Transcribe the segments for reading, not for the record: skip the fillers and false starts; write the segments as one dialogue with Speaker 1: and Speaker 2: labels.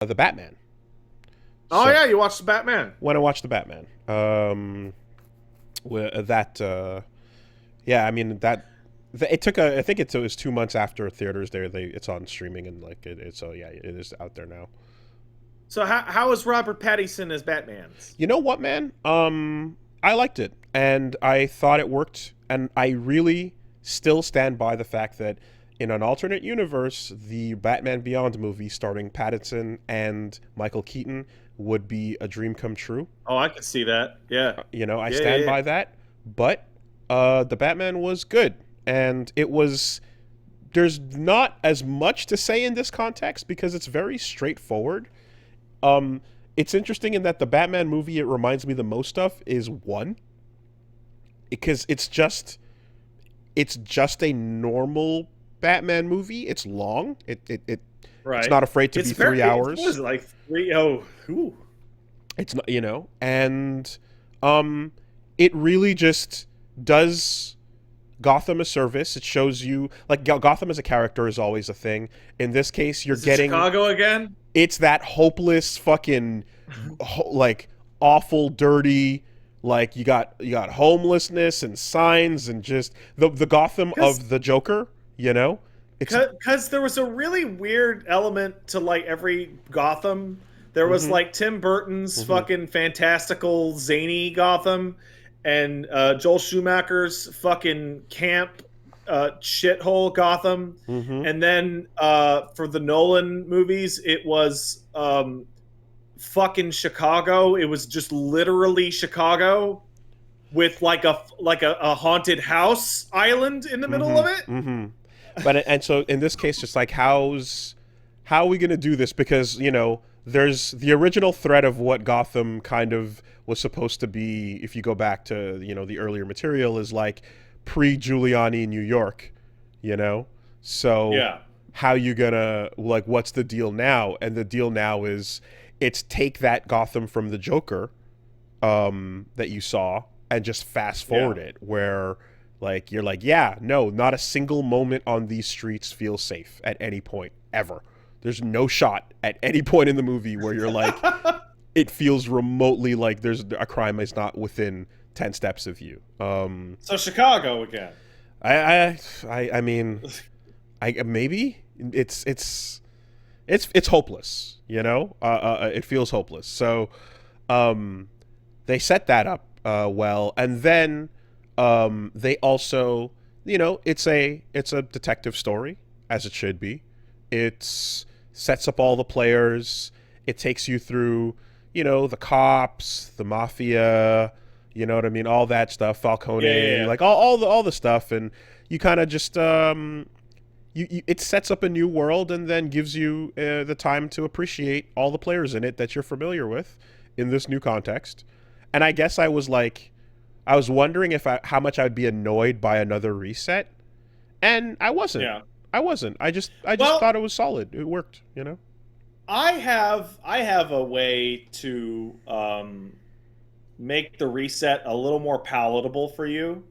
Speaker 1: The Batman.
Speaker 2: Oh
Speaker 1: So
Speaker 2: yeah, you watched the Batman.
Speaker 1: when I watched the Batman, that yeah, I mean it took I think it was 2 months after theaters there. It's on streaming and like it's so yeah, it is out there now.
Speaker 2: So how is Robert Pattinson as Batman's?
Speaker 1: You know what, man? I liked it, and I thought it worked, and I really still stand by the fact that in an alternate universe, the Batman Beyond movie starring Pattinson and Michael Keaton would be a dream come true.
Speaker 2: Oh, I can see that. Yeah,
Speaker 1: I
Speaker 2: yeah, yeah,
Speaker 1: stand
Speaker 2: yeah.
Speaker 1: by that. But the Batman was good, and it was. There's not as much to say in this context because it's very straightforward. Um, it's interesting in that the Batman movie it reminds me the most of is one because it's just a normal Batman movie. It's long. It's
Speaker 2: Right.
Speaker 1: not afraid to
Speaker 2: It's
Speaker 1: be
Speaker 2: very.
Speaker 1: three
Speaker 2: What is
Speaker 1: hours.
Speaker 2: it like three? Oh, whew.
Speaker 1: It's not, and um, it really just does Gotham a service. It shows you like Gotham as a character is always a thing. In this case, you're
Speaker 2: Is it
Speaker 1: getting
Speaker 2: Chicago again?
Speaker 1: it's that hopeless fucking like awful dirty like you got homelessness and signs and just the Gotham
Speaker 2: Because
Speaker 1: of the Joker, it's
Speaker 2: because there was a really weird element to like every Gotham. There was
Speaker 1: mhm
Speaker 2: like Tim Burton's
Speaker 1: mhm
Speaker 2: fucking fantastical zany Gotham, and Joel Schumacher's fucking camp shithole Gotham,
Speaker 1: mhm
Speaker 2: and then for the Nolan movies, it was fucking Chicago. It was just literally Chicago with like a haunted house island in the middle of
Speaker 1: mhm
Speaker 2: it.
Speaker 1: mhm but and so in this case just like how are we going to do this because there's the original threat of what Gotham kind of was supposed to be if you go back to the earlier material is like pre-Giuliani New York, you know so
Speaker 2: Yeah.
Speaker 1: how you gonna like what's the deal now, and the deal now is it's take that Gotham from the Joker that you saw and just fast
Speaker 2: Yeah.
Speaker 1: forward it where like you're like yeah no not a single moment on these streets feels safe at any point ever. There's no shot at any point in the movie where you're like it feels remotely like there's a crime is not within 10 steps of you.
Speaker 2: So Chicago again.
Speaker 1: I mean I maybe it's hopeless, it feels hopeless. So um they set that up well, and then they also, it's a detective story as it should be. It sets up all the players. It takes you through, the cops, the mafia, you know what I mean, all that stuff,
Speaker 2: Yeah, yeah,
Speaker 1: Falcone,
Speaker 2: yeah.
Speaker 1: like all the stuff, and you kind of just it sets up a new world and then gives you the time to appreciate all the players in it that you're familiar with in this new context. And I guess I was wondering how much I'd be annoyed by another reset, and I wasn't.
Speaker 2: Yeah.
Speaker 1: I wasn't. I just
Speaker 2: Well,
Speaker 1: thought it was solid. It worked.
Speaker 2: I have a way to make the reset a little more palatable for you.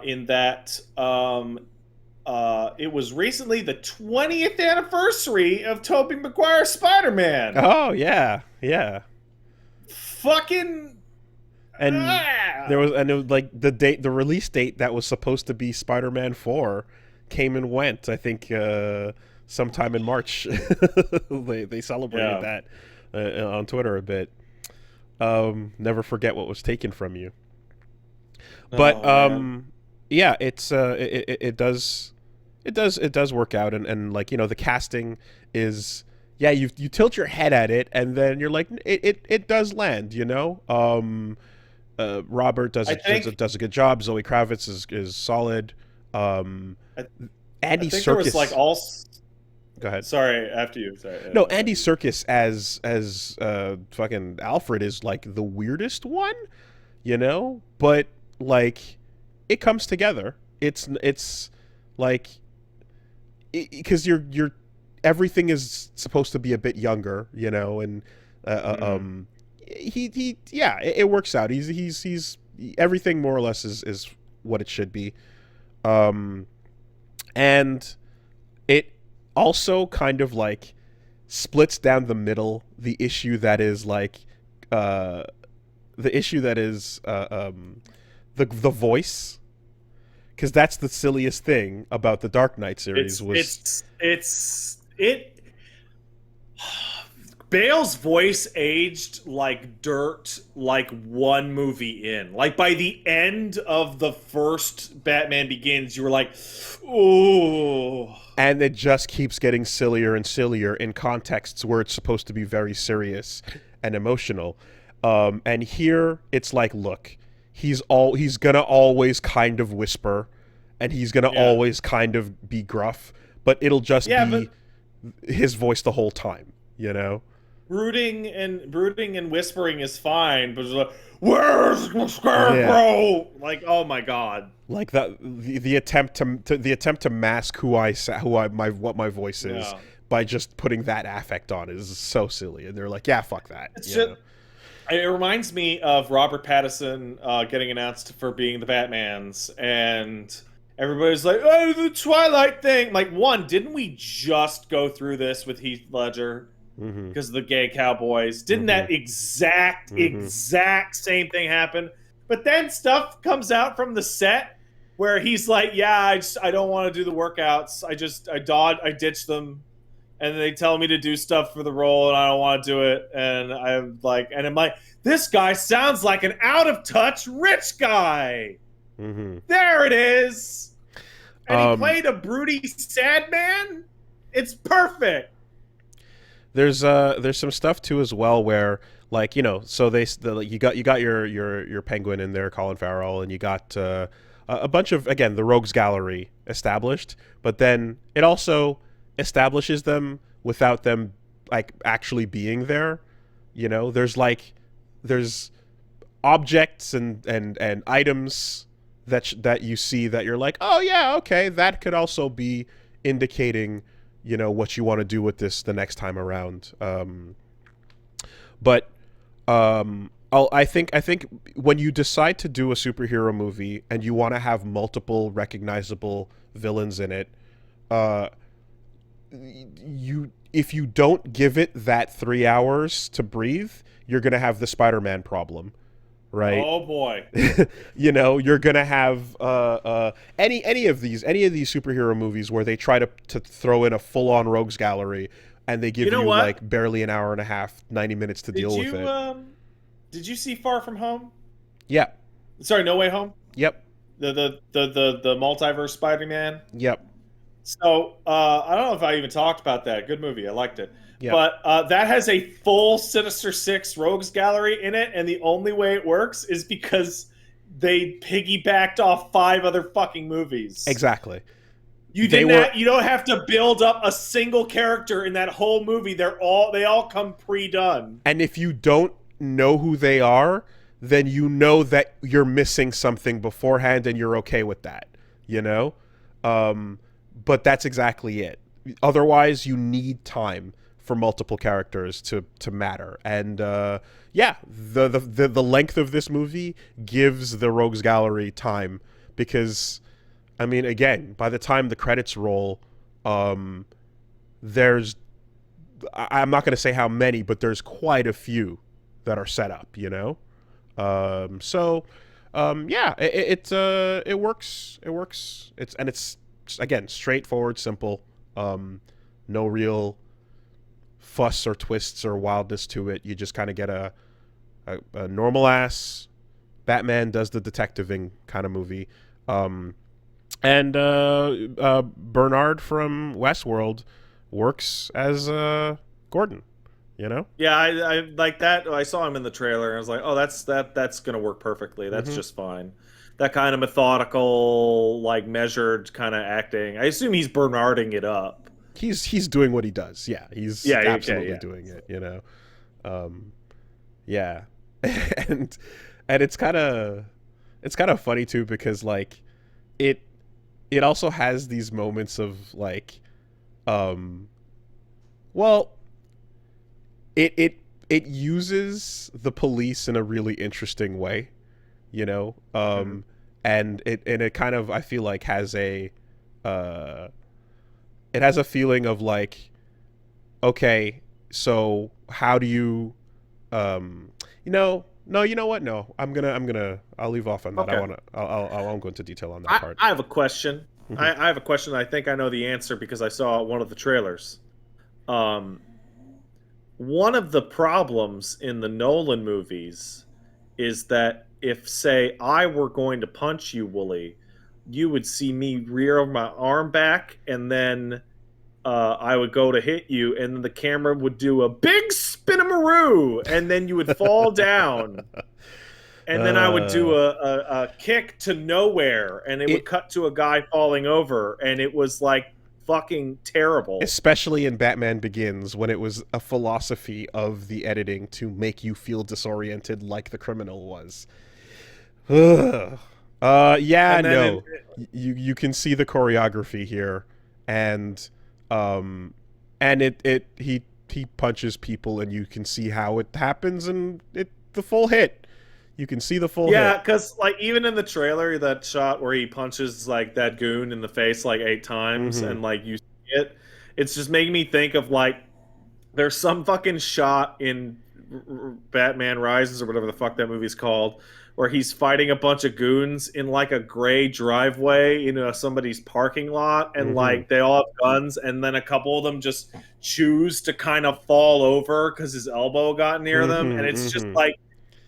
Speaker 2: In that it was recently the 20th anniversary of Tobey Maguire's Spider-Man.
Speaker 1: Oh yeah, yeah.
Speaker 2: Fucking
Speaker 1: And
Speaker 2: ah!
Speaker 1: it was like the release date that was supposed to be Spider-Man 4 came and went. I think sometime in March. They celebrated
Speaker 2: Yeah.
Speaker 1: that on Twitter a bit. Never forget what was taken from you. But
Speaker 2: Oh man.
Speaker 1: yeah, it does work out, and like the casting is yeah you tilt your head at it and then you're like it does land. Robert does
Speaker 2: I
Speaker 1: it does,
Speaker 2: think
Speaker 1: does a good job. Zoe Kravitz is solid. Um,
Speaker 2: I, I
Speaker 1: Andy
Speaker 2: think there was like
Speaker 1: Serkis.
Speaker 2: all.
Speaker 1: Go ahead.
Speaker 2: Sorry, after you. Sorry,
Speaker 1: No, Andy
Speaker 2: after you.
Speaker 1: Serkis as fucking Alfred is like the weirdest one, but like it comes together. It's like because you're everything is supposed to be a bit younger, and
Speaker 2: Mm.
Speaker 1: he yeah it works out. He's everything more or less is what it should be. Um, and it also kind of like splits down the middle the issue that is like uh the issue that is the voice, because that's the silliest thing about the Dark Knight series was
Speaker 2: It Bale's voice aged like dirt, like one movie in. Like by the end of the first Batman Begins, you were like, "Ooh."
Speaker 1: and it just keeps getting sillier and sillier in contexts where it's supposed to be very serious and emotional. And here it's like, look, he's gonna always kind of whisper, and he's gonna
Speaker 2: Yeah.
Speaker 1: always kind of be gruff, but it'll just
Speaker 2: Yeah,
Speaker 1: be
Speaker 2: but
Speaker 1: his voice the whole time, you know?
Speaker 2: brooding and whispering is fine, but it's like, "Where's the
Speaker 1: Yeah.
Speaker 2: scarecrow?" Like, oh my god.
Speaker 1: Like the attempt to mask what my voice is
Speaker 2: Yeah.
Speaker 1: by just putting that affect on is so silly, and they're like, yeah, fuck that,
Speaker 2: It's
Speaker 1: you
Speaker 2: just
Speaker 1: know?
Speaker 2: it reminds me of Robert Pattinson getting announced for being the Batman's, and everybody's like, "Oh, the Twilight thing." Like, one, didn't we just go through this with Heath Ledger
Speaker 1: Mm-hmm.
Speaker 2: because of the gay cowboys? Didn't
Speaker 1: Mm-hmm.
Speaker 2: that
Speaker 1: Mm-hmm.
Speaker 2: exact same thing happen? But then stuff comes out from the set where he's like, "Yeah, I don't want to do the workouts. I ditched them." And they tell me to do stuff for the role, and I don't want to do it. And I'm like, this guy sounds like an out of touch rich guy.
Speaker 1: Mm-hmm.
Speaker 2: There it is. And he
Speaker 1: Um,
Speaker 2: played a broody sad man. It's perfect.
Speaker 1: there's some stuff too as well where, like, you know, so you got your Penguin in there, Colin Farrell, and you got a bunch of, again, the Rogues Gallery established, but then it also establishes them without them like actually being there. You know, there's objects and items that you see that you're like, oh yeah, okay, that could also be indicating, you know, what you want to do with this the next time around. But I think when you decide to do a superhero movie and you want to have multiple recognizable villains in it, uh, you if you don't give it that 3 hours to breathe, you're gonna have the Spider-Man problem, right?
Speaker 2: Oh boy.
Speaker 1: You know, you're gonna have any of these superhero movies where they try to throw in a full-on rogues gallery, and they
Speaker 2: You
Speaker 1: give
Speaker 2: know
Speaker 1: you
Speaker 2: what?
Speaker 1: like barely an hour and a half, 90 minutes to
Speaker 2: Did
Speaker 1: deal with
Speaker 2: you
Speaker 1: it.
Speaker 2: did you see Far From Home?
Speaker 1: Yep,
Speaker 2: Sorry, No Way Home?
Speaker 1: yep,
Speaker 2: The multiverse Spider-Man?
Speaker 1: yep,
Speaker 2: So I don't know if I even talked about that. Good movie. I liked it.
Speaker 1: yep.
Speaker 2: But that has a full Sinister Six Rogues Gallery in it, and the only way it works is because they piggybacked off 5 other fucking movies.
Speaker 1: Exactly.
Speaker 2: You
Speaker 1: They
Speaker 2: didn't.
Speaker 1: were,
Speaker 2: You don't have to build up a single character in that whole movie. They all come pre-done.
Speaker 1: and if you don't know who they are, then you know that you're missing something beforehand, and you're okay with that. You know, um, but that's exactly it. Otherwise, you need time for multiple characters to matter. And yeah, the length of this movie gives the Rogues Gallery time, because, I mean, again, by the time the credits roll, um, there's I'm not going to say how many, but there's quite a few that are set up. You know, so yeah, it works. It works. It's again straightforward, simple. No real fuss or twists or wildness to it. You just kind of get a normal ass Batman does the detectiving kind of movie. And Bernard from Westworld works as Gordon. You know.
Speaker 2: Yeah, I like that. I saw him in the trailer, and I was like, "Oh, that's gonna work perfectly. That's
Speaker 1: Mm-hmm.
Speaker 2: just fine." That kind of methodical, like measured kind of acting. I assume he's Bernarding it up.
Speaker 1: He's doing what he does. Yeah, he's
Speaker 2: Yeah. Okay.
Speaker 1: absolutely
Speaker 2: Yeah.
Speaker 1: doing it. You know. Yeah, and it's kind of funny too, because like it it also has these moments of like, um well, it uses the police in a really interesting way, you know.
Speaker 2: Mhm.
Speaker 1: And it kind of, I feel like, has a uh it has a feeling of like, okay, so how do you, um, no, you know what? No, I'll leave off on that.
Speaker 2: Okay.
Speaker 1: I won't go into detail on that
Speaker 2: I,
Speaker 1: part.
Speaker 2: I have a question.
Speaker 1: Hmm.
Speaker 2: I have a question. I think I know the answer because I saw one of the trailers. Um, One of the problems in the Nolan movies is that if, say, I were going to punch you, Wooly, you would see me rear my arm back, and then I would go to hit you, and then the camera would do a big spinamaroo, and then you would fall down, and then I would do
Speaker 1: uh,
Speaker 2: a kick to nowhere, and it would
Speaker 1: it
Speaker 2: cut to a guy falling over, and it was like fucking terrible.
Speaker 1: especially in Batman Begins when it was a philosophy of the editing to make you feel disoriented like the criminal was. Ugh. Yeah,
Speaker 2: And then in
Speaker 1: no. You can see the choreography here, and um, and he punches people, and you can see how it happens, and the full hit. You can see the full
Speaker 2: Yeah,
Speaker 1: hit.
Speaker 2: because like even in the trailer, that shot where he punches like that goon in the face like 8 times,
Speaker 1: Mm-hmm.
Speaker 2: and like you see it, it's just making me think of like there's some fucking shot in Batman Rises or whatever the fuck that movie's called, where he's fighting a bunch of goons in like a gray driveway in somebody's parking lot, and
Speaker 1: Mm-hmm.
Speaker 2: like they all have guns, and then a couple of them just choose to kind of fall over because his elbow got near them, and
Speaker 1: Mm-hmm.
Speaker 2: it's just
Speaker 1: Mm-hmm.
Speaker 2: like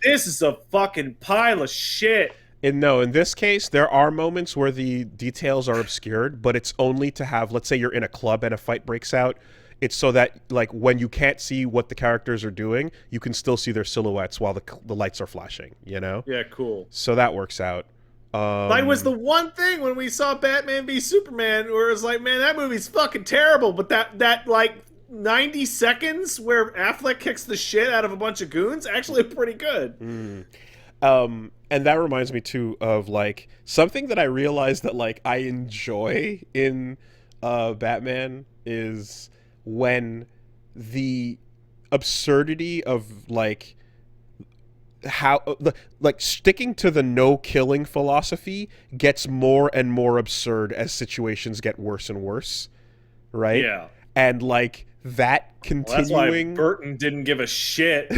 Speaker 2: this is a fucking pile of shit.
Speaker 1: In this case, there are moments where the details are obscured, but it's only to have, let's say you're in a club and a fight breaks out. It's so that, like, when you can't see what the characters are doing, you can still see their silhouettes while the lights are flashing, you know?
Speaker 2: Yeah, cool.
Speaker 1: So that works out.
Speaker 2: Like was the
Speaker 1: Um,
Speaker 2: one thing when we saw Batman v Superman where it was like, man, that movie's fucking terrible. But that like 90 seconds where Affleck kicks the shit out of a bunch of goons actually pretty good.
Speaker 1: mm. And that reminds me too of like something that I realized that like I enjoy in Batman is when the absurdity of how like sticking to the no killing philosophy gets more and more absurd as situations get worse and worse, right?
Speaker 2: Yeah.
Speaker 1: And like that
Speaker 2: Well, that's why
Speaker 1: continuing.
Speaker 2: Burton didn't give a shit.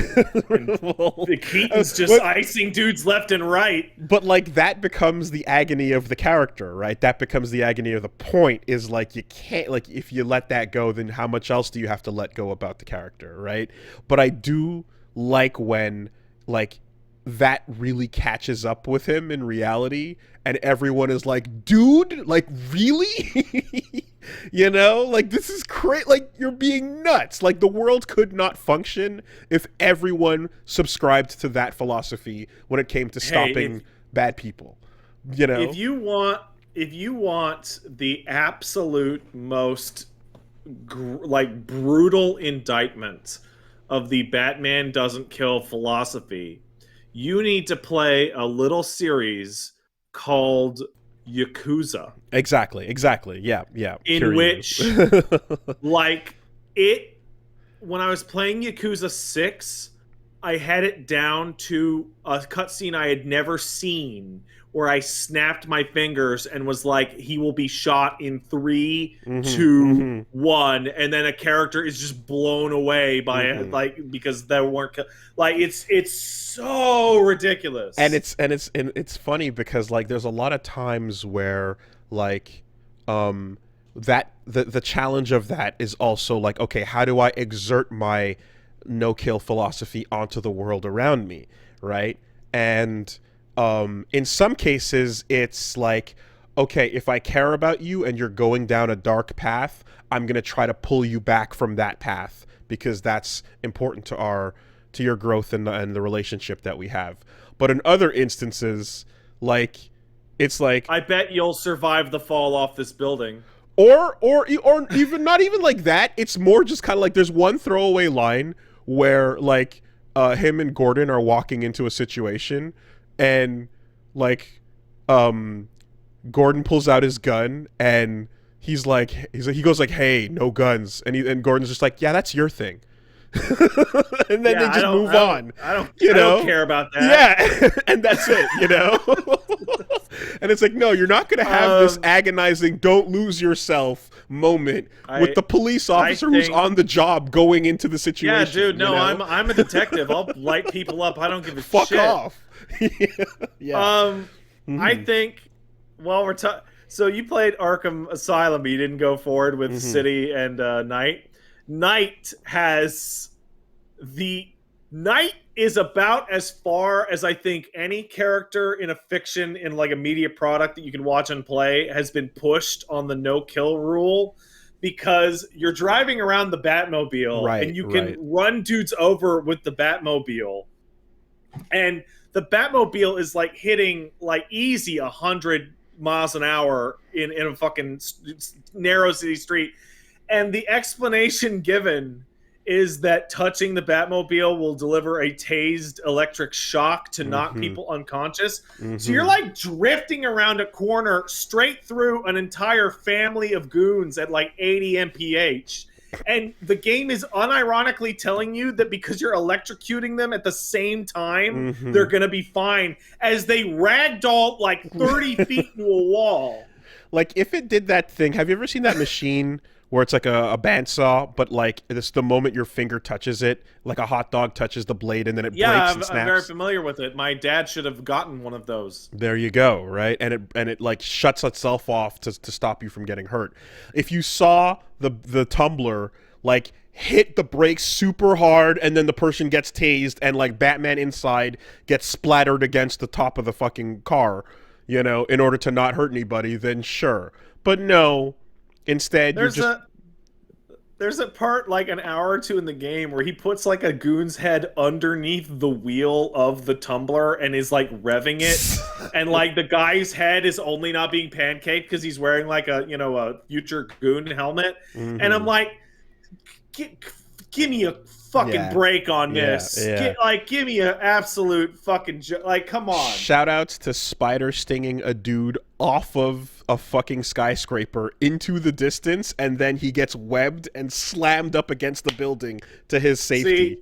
Speaker 2: And
Speaker 1: Well,
Speaker 2: the Keaton's just
Speaker 1: but
Speaker 2: icing dudes left and right.
Speaker 1: but like that becomes the agony of the character, right? That becomes the agony of the point, is like you can't, like if you let that go, then how much else do you have to let go about the character, right? But I do like when like that really catches up with him in reality, and everyone is like, dude, like really? Like this is crazy, like you're being nuts. Like the world could not function if everyone subscribed to that philosophy when it came to
Speaker 2: Hey,
Speaker 1: stopping bad people, you know?
Speaker 2: if you want if you want the absolute most like brutal indictment of the Batman doesn't kill philosophy, you need to play a little series called Yakuza,
Speaker 1: Exactly, yeah,
Speaker 2: in
Speaker 1: Kiryu.
Speaker 2: which like it when I was playing Yakuza 6, I had it down to a cutscene I had never seen where I snapped my fingers and was like, he will be shot in three,
Speaker 1: Mm-hmm,
Speaker 2: two,
Speaker 1: mm-hmm,
Speaker 2: one, and then a character is just blown away by it,
Speaker 1: mm-hmm.
Speaker 2: like because there weren't like it's so ridiculous.
Speaker 1: And it's funny because like there's a lot of times where like um that the challenge of that is also like, okay, how do I exert my no kill philosophy onto the world around me, right? And in some cases it's like, okay, if I care about you and you're going down a dark path, I'm going to try to pull you back from that path because that's important to your growth and the relationship that we have. But in other instances, like it's like,
Speaker 2: I bet you'll survive the fall off this building.
Speaker 1: or even not even like that. It's more just kind of like there's one throwaway line where like him and Gordon are walking into a situation, and like um Gordon pulls out his gun, and he goes like, "Hey, no guns," and Gordon's just like, "Yeah, that's your thing," and then
Speaker 2: Yeah,
Speaker 1: they just move on.
Speaker 2: I don't
Speaker 1: You
Speaker 2: I don't
Speaker 1: know?
Speaker 2: care about that.
Speaker 1: Yeah, and that's it. And it's like, no, you're not going to have this
Speaker 2: Um,
Speaker 1: agonizing "don't lose yourself" moment with
Speaker 2: I
Speaker 1: the police
Speaker 2: I
Speaker 1: officer who's
Speaker 2: think
Speaker 1: on the job going into the
Speaker 2: yeah,
Speaker 1: situation.
Speaker 2: dude.
Speaker 1: You
Speaker 2: No,
Speaker 1: know,
Speaker 2: I'm a detective. I'll light people up. I don't give a
Speaker 1: fuck
Speaker 2: shit.
Speaker 1: off. Yeah.
Speaker 2: Um, I
Speaker 1: Mm-hmm.
Speaker 2: think while we're talking, so you played Arkham Asylum. You didn't go forward with
Speaker 1: Mm-hmm.
Speaker 2: City and Knight. Knight has the Knight is about as far as I think any character in a fiction in like a media product that you can watch and play has been pushed on the no kill rule because you're driving around the Batmobile
Speaker 1: Right.
Speaker 2: and you can
Speaker 1: Right.
Speaker 2: run dudes over with the Batmobile and the Batmobile is like hitting like easy 100 miles an hour in a fucking narrow city street and the explanation given is that touching the Batmobile will deliver a tased electric shock to knock
Speaker 1: Mm-hmm.
Speaker 2: people unconscious. So you're
Speaker 1: Mm-hmm.
Speaker 2: like drifting around a corner straight through an entire family of goons at like 80 mph. And the game is unironically telling you that because you're electrocuting them at the same time, they're
Speaker 1: Mm-hmm.
Speaker 2: going to be fine as they ragdoll like 30 feet into a wall.
Speaker 1: Like, if it did that thing, have you ever seen that machine where it's like a bandsaw, but like it's the moment your finger touches it, like a hot dog touches the blade and then it
Speaker 2: Yeah,
Speaker 1: breaks and
Speaker 2: I'm very
Speaker 1: snaps?
Speaker 2: familiar with it. My dad should have gotten one of those.
Speaker 1: There you go, right? And it like shuts itself off to stop you from getting hurt. If you saw the tumbler like hit the brakes super hard and then the person gets tased and like Batman inside gets splattered against the top of the fucking car, you know, in order to not hurt anybody, then sure. But no, instead you're
Speaker 2: There's
Speaker 1: just
Speaker 2: a there's a part like an hour or two in the game where he puts like a goon's head underneath the wheel of the tumbler and is like revving it and like the guy's head is only not being pancaked because he's wearing like a future goon helmet and I'm
Speaker 1: Mhm.
Speaker 2: like give me a fucking
Speaker 1: Yeah.
Speaker 2: break on
Speaker 1: Yeah,
Speaker 2: this
Speaker 1: yeah.
Speaker 2: give me an absolute fucking like come on.
Speaker 1: Shout outs to Spider stinging a dude off of a fucking skyscraper into the distance, and then he gets webbed and slammed up against the building to his safety.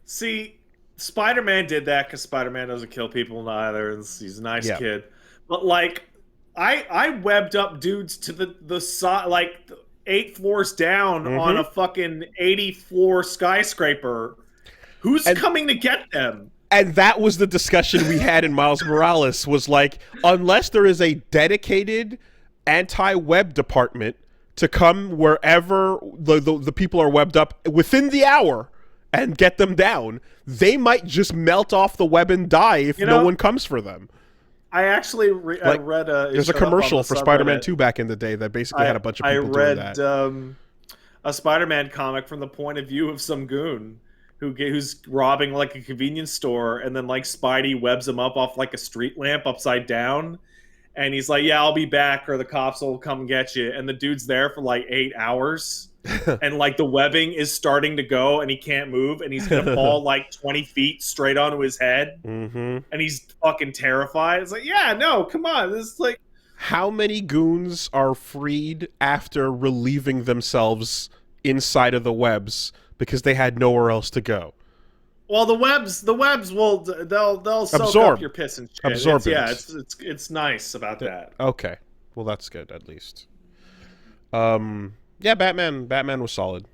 Speaker 2: See, Spider-Man did that because Spider-Man doesn't kill people neither. And he's a nice
Speaker 1: Yeah.
Speaker 2: kid. But like, I webbed up dudes to the side, like 8 floors down on
Speaker 1: Mm-hmm.
Speaker 2: a fucking 80-floor skyscraper. Who's
Speaker 1: And
Speaker 2: coming to get them?
Speaker 1: and that was the discussion we had in Miles Morales was like, unless there is a dedicated anti-web department to come wherever the people are webbed up within the hour and get them down, they might just melt off the web and die if
Speaker 2: You
Speaker 1: no
Speaker 2: know,
Speaker 1: one comes for them.
Speaker 2: I actually I
Speaker 1: Like,
Speaker 2: read
Speaker 1: there's a
Speaker 2: showed up on
Speaker 1: commercial
Speaker 2: the
Speaker 1: for Spider-Man
Speaker 2: subreddit.
Speaker 1: 2 back in the day that basically had a bunch of
Speaker 2: I
Speaker 1: people doing
Speaker 2: read
Speaker 1: that.
Speaker 2: a Spider-Man comic from the point of view of some goon who's robbing like a convenience store, and then like Spidey webs him up off like a street lamp upside down, and he's like, "Yeah, I'll be back, or the cops will come get you." And the dude's there for like 8 hours, and like the webbing is starting to go, and he can't move, and he's gonna fall like 20 feet straight onto his head,
Speaker 1: Mm-hmm.
Speaker 2: and he's fucking terrified. It's like, yeah, no, come on, this is like.
Speaker 1: How many goons are freed after relieving themselves inside of the webs because they had nowhere else to go?
Speaker 2: Well, the webs will they'll soak
Speaker 1: Absorb.
Speaker 2: up your piss and shit.
Speaker 1: Absorbent.
Speaker 2: It's nice about that.
Speaker 1: Okay. Well, that's good at least. Yeah, Batman was solid.